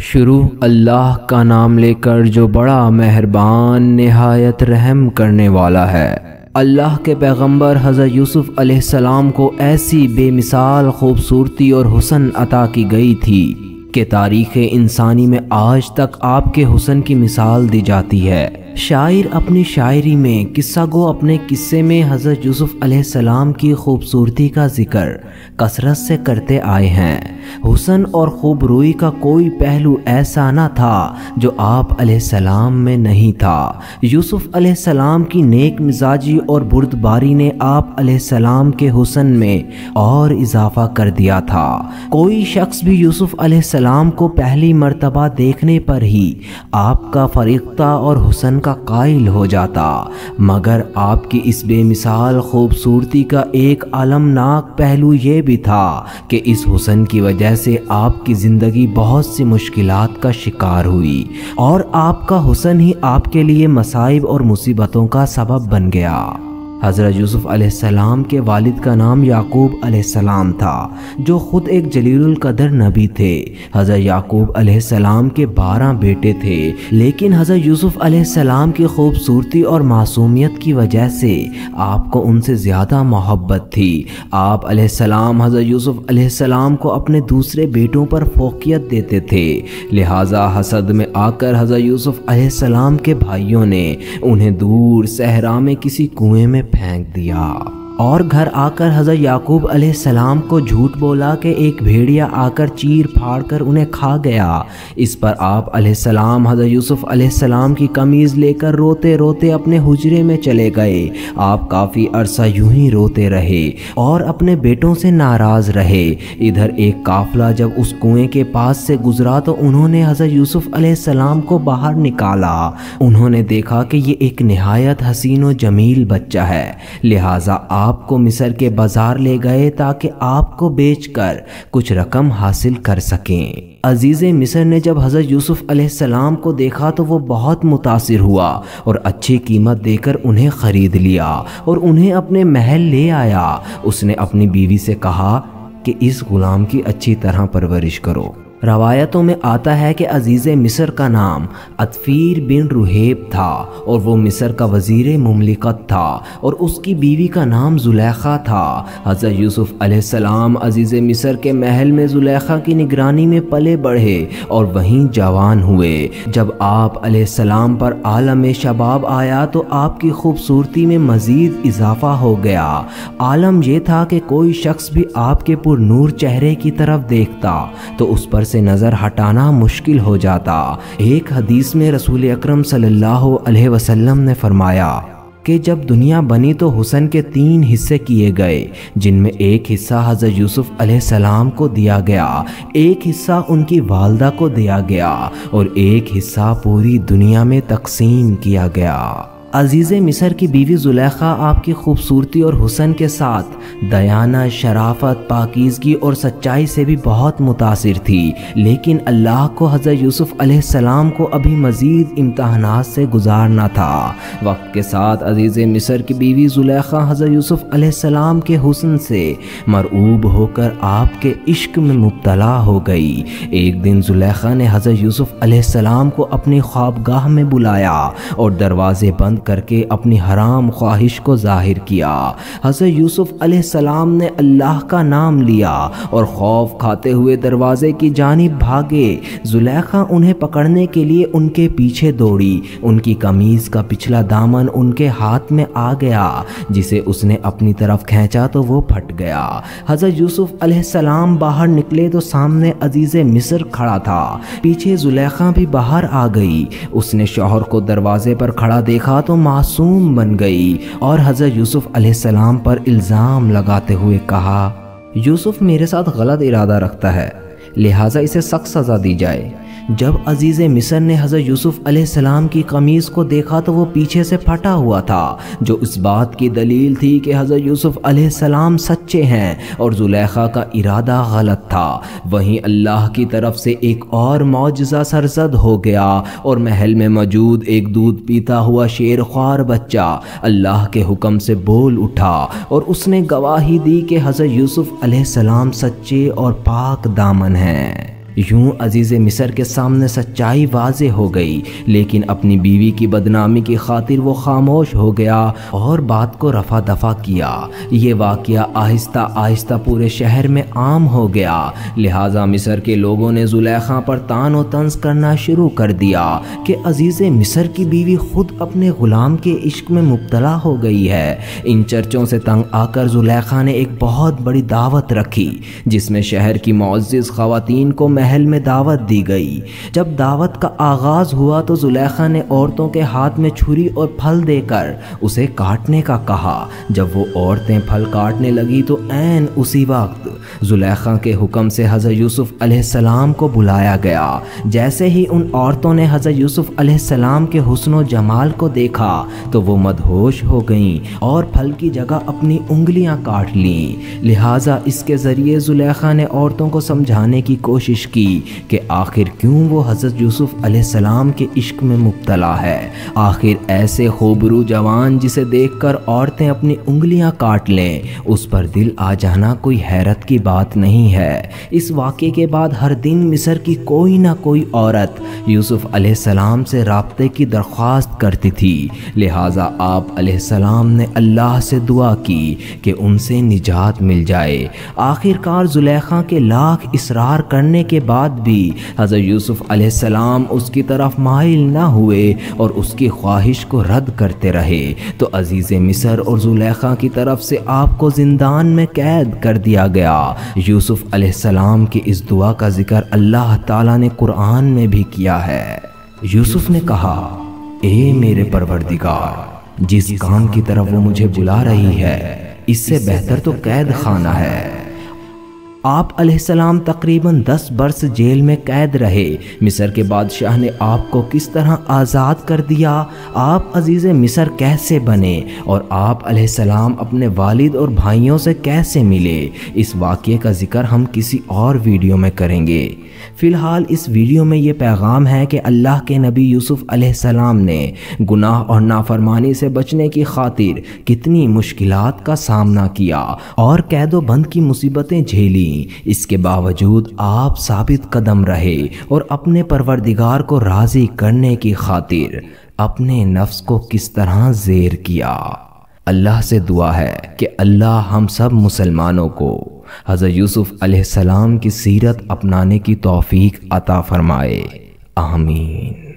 شروع اللہ کا نام لے کر جو بڑا مہربان نہایت رحم کرنے والا ہے۔ اللہ کے پیغمبر حضرت یوسف علیہ السلام کو ایسی بے مثال خوبصورتی اور حسن عطا کی گئی تھی کہ تاریخ انسانی میں آج تک آپ کے حسن کی مثال دی جاتی ہے۔ شاعر اپنی شاعری میں قصہ گو اپنے قصے میں حضرت یوسف علیہ السلام کی خوبصورتی کا ذکر کثرت سے کرتے آئے ہیں۔ حسن اور خوب روئی کا کوئی پہلو ایسا نہ تھا جو آپ علیہ السلام میں نہیں تھا۔ یوسف علیہ السلام کی نیک مزاجی اور بردباری نے آپ علیہ السلام کے حسن میں اور اضافہ کر دیا تھا۔ کوئی شخص بھی یوسف علیہ السلام کو پہلی مرتبہ دیکھنے پر ہی آپ کا فریقتہ اور حسن کا قائل ہو جاتا، مگر آپ کی اس بے مثال خوبصورتی کا ایک المناک پہلو یہ بھی تھا کہ اس حسن کی وجہ سے آپ کی زندگی بہت سی مشکلات کا شکار ہوئی اور آپ کا حسن ہی آپ کے لیے مصائب اور مصیبتوں کا سبب بن گیا۔ حضرت یوسف علیہ السلام کے والد کا نام یعقوب علیہ السلام تھا، جو خود ایک جلیل القدر نبی تھے۔ حضرت یعقوب علیہ السلام کے 12 بیٹے تھے، لیکن حضرت یوسف علیہ السلام کی خوبصورتی اور معصومیت کی وجہ سے آپ کو ان سے زیادہ محبت تھی۔ آپ علیہ السلام حضرت یوسف علیہ السلام کو اپنے دوسرے بیٹوں پر فوقیت دیتے تھے، لہٰذا حسد میں آ کر حضرت یوسف علیہ السلام کے بھائیوں نے انہیں دور صحرا میں کسی کنویں میں پھینک دیا اور گھر آ کر حضرت یعقوب علیہ السلام کو جھوٹ بولا کہ ایک بھیڑیا آ کر چیر پھاڑ کر انہیں کھا گیا۔ اس پر آپ علیہ السلام حضرت یوسف علیہ السلام کی قمیض لے کر روتے روتے اپنے حجرے میں چلے گئے۔ آپ کافی عرصہ یوں ہی روتے رہے اور اپنے بیٹوں سے ناراض رہے۔ ادھر ایک قافلہ جب اس کنویں کے پاس سے گزرا تو انہوں نے حضرت یوسف علیہ السلام کو باہر نکالا۔ انہوں نے دیکھا کہ یہ ایک نہایت حسین و جمیل بچہ ہے، لہٰذا آپ کو مصر کے بازار لے گئے تاکہ آپ کو بیچ کر کچھ رقم حاصل کر سکیں۔ عزیز مصر نے جب حضرت یوسف علیہ السلام کو دیکھا تو وہ بہت متاثر ہوا اور اچھی قیمت دے کر انہیں خرید لیا اور انہیں اپنے محل لے آیا۔ اس نے اپنی بیوی سے کہا کہ اس غلام کی اچھی طرح پرورش کرو۔ روایتوں میں آتا ہے کہ عزیز مصر کا نام عطفیر بن رحیب تھا اور وہ مصر کا وزیر مملکت تھا اور اس کی بیوی کا نام زلیخا تھا۔ حضرت یوسف علیہ السلام عزیز مصر کے محل میں زلیخا کی نگرانی میں پلے بڑھے اور وہیں جوان ہوئے۔ جب آپ علیہ السلام پر عالم شباب آیا تو آپ کی خوبصورتی میں مزید اضافہ ہو گیا۔ عالم یہ تھا کہ کوئی شخص بھی آپ کے پر نور چہرے کی طرف دیکھتا تو اس پر سے نظر ہٹانا مشکل ہو جاتا۔ ایک حدیث میں رسول اکرم صلی اللہ علیہ وسلم نے فرمایا کہ جب دنیا بنی تو حسن کے 3 حصے کیے گئے، جن میں ایک حصہ حضرت یوسف علیہ السلام کو دیا گیا، ایک حصہ ان کی والدہ کو دیا گیا اور ایک حصہ پوری دنیا میں تقسیم کیا گیا۔ عزیز مصر کی بیوی زلیخا آپ کی خوبصورتی اور حسن کے ساتھ دیانت، شرافت، پاکیزگی اور سچائی سے بھی بہت متاثر تھی، لیکن اللہ کو حضرت یوسف علیہ السلام کو ابھی مزید امتحانات سے گزارنا تھا۔ وقت کے ساتھ عزیز مصر کی بیوی زلیخا حضرت یوسف علیہ السلام کے حسن سے مرعوب ہو کر آپ کے عشق میں مبتلا ہو گئی۔ ایک دن زلیخا نے حضرت یوسف علیہ السلام کو اپنی خوابگاہ میں بلایا اور دروازے بند کر کے اپنی حرام خواہش کو ظاہر کیا۔ حضرت یوسف علیہ السلام نے اللہ کا نام لیا اور خوف کھاتے ہوئے دروازے کی جانب بھاگے۔ زلیخا انہیں پکڑنے کے لیے ان کے پیچھے دوڑی۔ ان کی قمیض کا پچھلا دامن ان کے ہاتھ میں آ گیا، جسے اس نے اپنی طرف کھینچا تو وہ پھٹ گیا۔ حضرت یوسف علیہ السلام باہر نکلے تو سامنے عزیز مصر کھڑا تھا، پیچھے زلیخا بھی باہر آ گئی۔ اس نے شوہر کو دروازے پر کھڑا دیکھا تو معصوم بن گئی اور حضرت یوسف علیہ السلام پر الزام لگاتے ہوئے کہا، یوسف میرے ساتھ غلط ارادہ رکھتا ہے، لہٰذا اسے سخت سزا دی جائے۔ جب عزیز مصر نے حضرت یوسف علیہ السلام کی قمیض کو دیکھا تو وہ پیچھے سے پھٹا ہوا تھا، جو اس بات کی دلیل تھی کہ حضرت یوسف علیہ السلام سچے ہیں اور زلیخا کا ارادہ غلط تھا۔ وہیں اللہ کی طرف سے ایک اور معجزہ سرزد ہو گیا اور محل میں موجود ایک دودھ پیتا ہوا شیر خوار بچہ اللہ کے حکم سے بول اٹھا اور اس نے گواہی دی کہ حضرت یوسف علیہ السلام سچے اور پاک دامن ہیں۔ یوں عزیز مصر کے سامنے سچائی واضح ہو گئی، لیکن اپنی بیوی کی بدنامی کی خاطر وہ خاموش ہو گیا اور بات کو رفع دفع کیا۔ یہ واقعہ آہستہ آہستہ پورے شہر میں عام ہو گیا، لہٰذا مصر کے لوگوں نے زلیخا پر طعن و طنز کرنا شروع کر دیا کہ عزیز مصر کی بیوی خود اپنے غلام کے عشق میں مبتلا ہو گئی ہے۔ ان چرچوں سے تنگ آ کر زلیخا نے ایک بہت بڑی دعوت رکھی، جس میں شہر کی معزز خواتین کو محل میں دعوت دی گئی۔ جب دعوت کا آغاز ہوا تو زلیخا نے عورتوں کے ہاتھ میں چھری اور پھل دے کر اسے کاٹنے کا کہا۔ جب وہ عورتیں پھل کاٹنے لگی تو عین اسی وقت زلیخا کے حکم سے حضرت یوسف علیہ السلام کو بلایا گیا۔ جیسے ہی ان عورتوں نے حضرت یوسف علیہ السلام کے حسن و جمال کو دیکھا تو وہ مدہوش ہو گئیں اور پھل کی جگہ اپنی انگلیاں کاٹ لیں۔ لہٰذا اس کے ذریعے زلیخا نے عورتوں کو سمجھانے کی کوشش کی کہ آخر کیوں وہ حضرت یوسف علیہ السلام کے عشق میں مبتلا ہے۔ آخر ایسے خوبرو جوان جسے دیکھ کر عورتیں اپنی انگلیاں کاٹ لیں، اس پر دل آ جانا کوئی حیرت کی بات نہیں ہے۔ اس واقعے کے بعد ہر دن مصر کی کوئی نہ کوئی عورت یوسف علیہ السلام سے رابطے کی درخواست کرتی تھی، لہٰذا آپ علیہ السلام نے اللہ سے دعا کی کہ ان سے نجات مل جائے۔ آخر کار زلیخا کے لاکھ اصرار کرنے کے بعد بھی حضرت یوسف علیہ السلام اس کی طرف مائل نہ ہوئے اور اس کی خواہش کو رد کرتے رہے، تو عزیز مصر اور زلیخا کی طرف سے آپ کو زندان میں قید کر دیا گیا۔ یوسف علیہ السلام کی اس دعا کا ذکر اللہ تعالیٰ نے قرآن میں بھی کیا ہے۔ یوسف نے کہا، اے میرے پروردگار، جس کام کی طرف وہ مجھے بلا رہی ہے اس سے بہتر تو قید خانہ ہے۔ آپ علیہ السلام تقریباً 10 برس جیل میں قید رہے۔ مصر کے بادشاہ نے آپ کو کس طرح آزاد کر دیا، آپ عزیز مصر کیسے بنے، اور آپ علیہ السلام اپنے والد اور بھائیوں سے کیسے ملے، اس واقعے کا ذکر ہم کسی اور ویڈیو میں کریں گے۔ فی الحال اس ویڈیو میں یہ پیغام ہے کہ اللہ کے نبی یوسف علیہ السلام نے گناہ اور نافرمانی سے بچنے کی خاطر کتنی مشکلات کا سامنا کیا اور قید و بند کی مصیبتیں جھیلیں۔ اس کے باوجود آپ ثابت قدم رہے اور اپنے پروردگار کو راضی کرنے کی خاطر اپنے نفس کو کس طرح زیر کیا۔ اللہ سے دعا ہے کہ اللہ ہم سب مسلمانوں کو حضرت یوسف علیہ السلام کی سیرت اپنانے کی توفیق عطا فرمائے، آمین۔